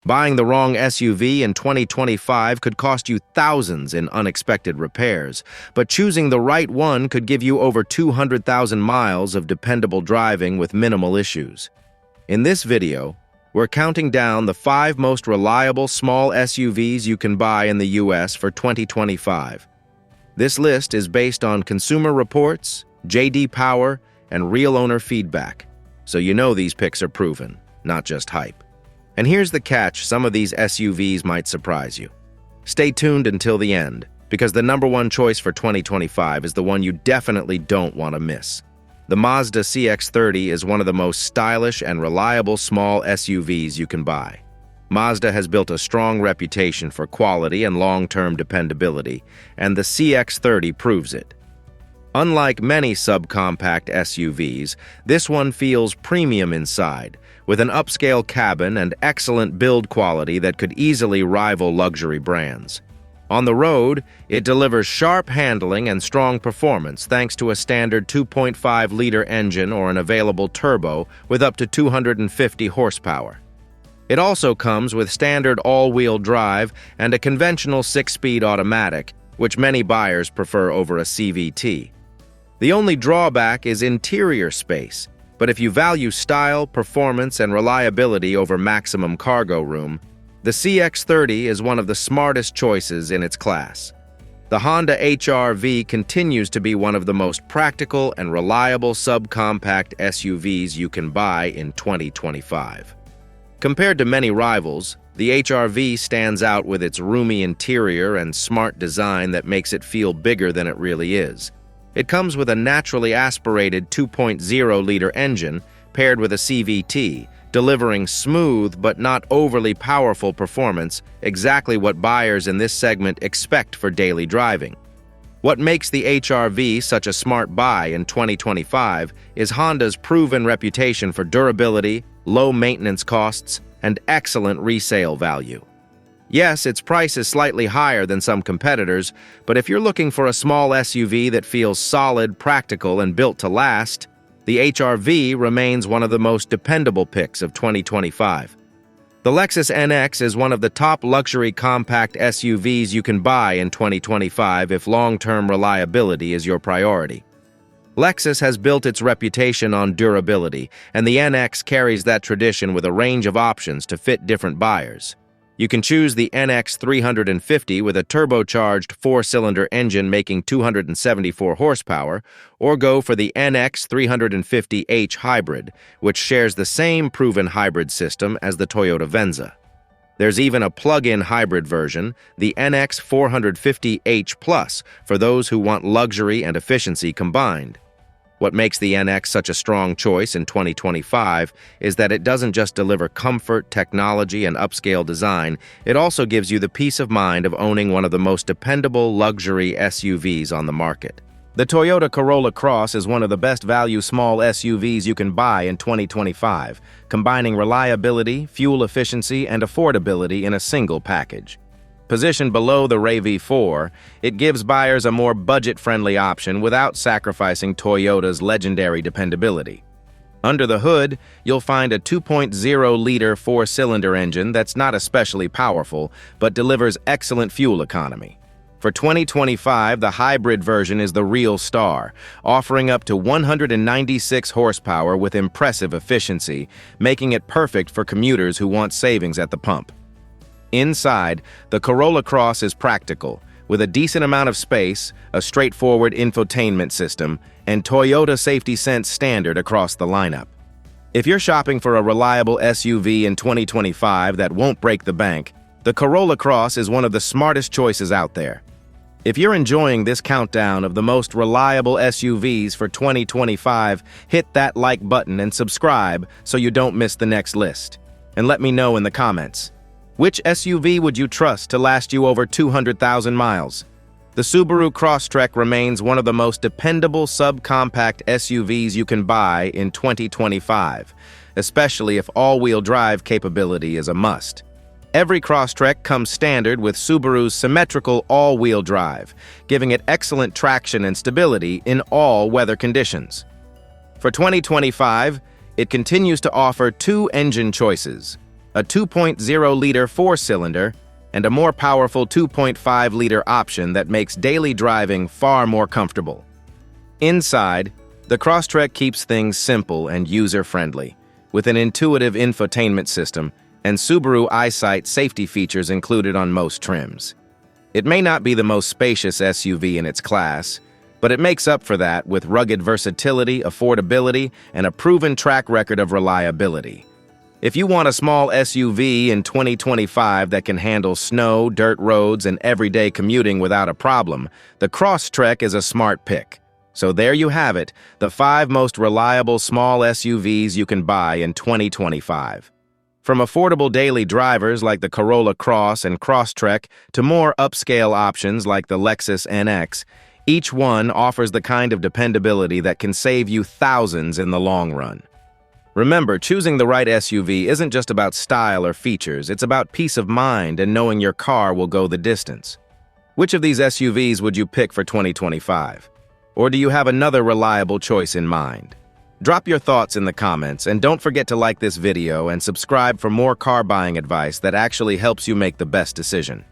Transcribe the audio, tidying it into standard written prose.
Buying the wrong SUV in 2025 could cost you thousands in unexpected repairs, but choosing the right one could give you over 200,000 miles of dependable driving with minimal issues. In this video, we're counting down the 5 most reliable small SUVs you can buy in the US for 2025. This list is based on Consumer Reports, J.D. Power, and real owner feedback, so you know these picks are proven, not just hype. And here's the catch: some of these SUVs might surprise you. Stay tuned until the end, because the #1 choice for 2025 is the one you definitely don't want to miss. The Mazda CX-30 is one of the most stylish and reliable small SUVs you can buy. Mazda has built a strong reputation for quality and long-term dependability, and the CX-30 proves it. Unlike many subcompact SUVs, this one feels premium inside, with an upscale cabin and excellent build quality that could easily rival luxury brands. On the road, it delivers sharp handling and strong performance thanks to a standard 2.5-liter engine or an available turbo with up to 250 horsepower. It also comes with standard all-wheel drive and a conventional 6-speed automatic, which many buyers prefer over a CVT. The only drawback is interior space, but if you value style, performance, and reliability over maximum cargo room, the CX-30 is one of the smartest choices in its class. The Honda HR-V continues to be one of the most practical and reliable subcompact SUVs you can buy in 2025. Compared to many rivals, the HR-V stands out with its roomy interior and smart design that makes it feel bigger than it really is. It comes with a naturally aspirated 2.0-liter engine paired with a CVT, delivering smooth but not overly powerful performance, exactly what buyers in this segment expect for daily driving. What makes the HR-V such a smart buy in 2025 is Honda's proven reputation for durability, low maintenance costs, and excellent resale value. Yes, its price is slightly higher than some competitors, but if you're looking for a small SUV that feels solid, practical, and built to last, the HR-V remains one of the most dependable picks of 2025. The Lexus NX is one of the top luxury compact SUVs you can buy in 2025 if long-term reliability is your priority. Lexus has built its reputation on durability, and the NX carries that tradition with a range of options to fit different buyers. You can choose the NX 350 with a turbocharged 4-cylinder engine making 274 horsepower, or go for the NX 350h Hybrid, which shares the same proven hybrid system as the Toyota Venza. There's even a plug-in hybrid version, the NX 450h Plus, for those who want luxury and efficiency combined. What makes the NX such a strong choice in 2025 is that it doesn't just deliver comfort, technology, and upscale design, it also gives you the peace of mind of owning one of the most dependable luxury SUVs on the market. The Toyota Corolla Cross is one of the best value small SUVs you can buy in 2025, combining reliability, fuel efficiency, and affordability in a single package. Positioned below the RAV4, it gives buyers a more budget-friendly option without sacrificing Toyota's legendary dependability. Under the hood, you'll find a 2.0-liter 4-cylinder engine that's not especially powerful, but delivers excellent fuel economy. For 2025, the hybrid version is the real star, offering up to 196 horsepower with impressive efficiency, making it perfect for commuters who want savings at the pump. Inside, the Corolla Cross is practical, with a decent amount of space, a straightforward infotainment system, and Toyota Safety Sense standard across the lineup. If you're shopping for a reliable SUV in 2025 that won't break the bank, the Corolla Cross is one of the smartest choices out there. If you're enjoying this countdown of the most reliable SUVs for 2025, hit that like button and subscribe so you don't miss the next list. And let me know in the comments. Which SUV would you trust to last you over 200,000 miles? The Subaru Crosstrek remains one of the most dependable subcompact SUVs you can buy in 2025, especially if all-wheel drive capability is a must. Every Crosstrek comes standard with Subaru's symmetrical all-wheel drive, giving it excellent traction and stability in all weather conditions. For 2025, it continues to offer 2 engine choices, a 2.0-liter four-cylinder, and a more powerful 2.5-liter option that makes daily driving far more comfortable. Inside, the Crosstrek keeps things simple and user-friendly, with an intuitive infotainment system and Subaru EyeSight safety features included on most trims. It may not be the most spacious SUV in its class, but it makes up for that with rugged versatility, affordability, and a proven track record of reliability. If you want a small SUV in 2025 that can handle snow, dirt roads, and everyday commuting without a problem, the Crosstrek is a smart pick. So there you have it, the 5 most reliable small SUVs you can buy in 2025. From affordable daily drivers like the Corolla Cross and Crosstrek to more upscale options like the Lexus NX, each one offers the kind of dependability that can save you thousands in the long run. Remember, choosing the right SUV isn't just about style or features, it's about peace of mind and knowing your car will go the distance. Which of these SUVs would you pick for 2025? Or do you have another reliable choice in mind? Drop your thoughts in the comments, and don't forget to like this video and subscribe for more car buying advice that actually helps you make the best decision.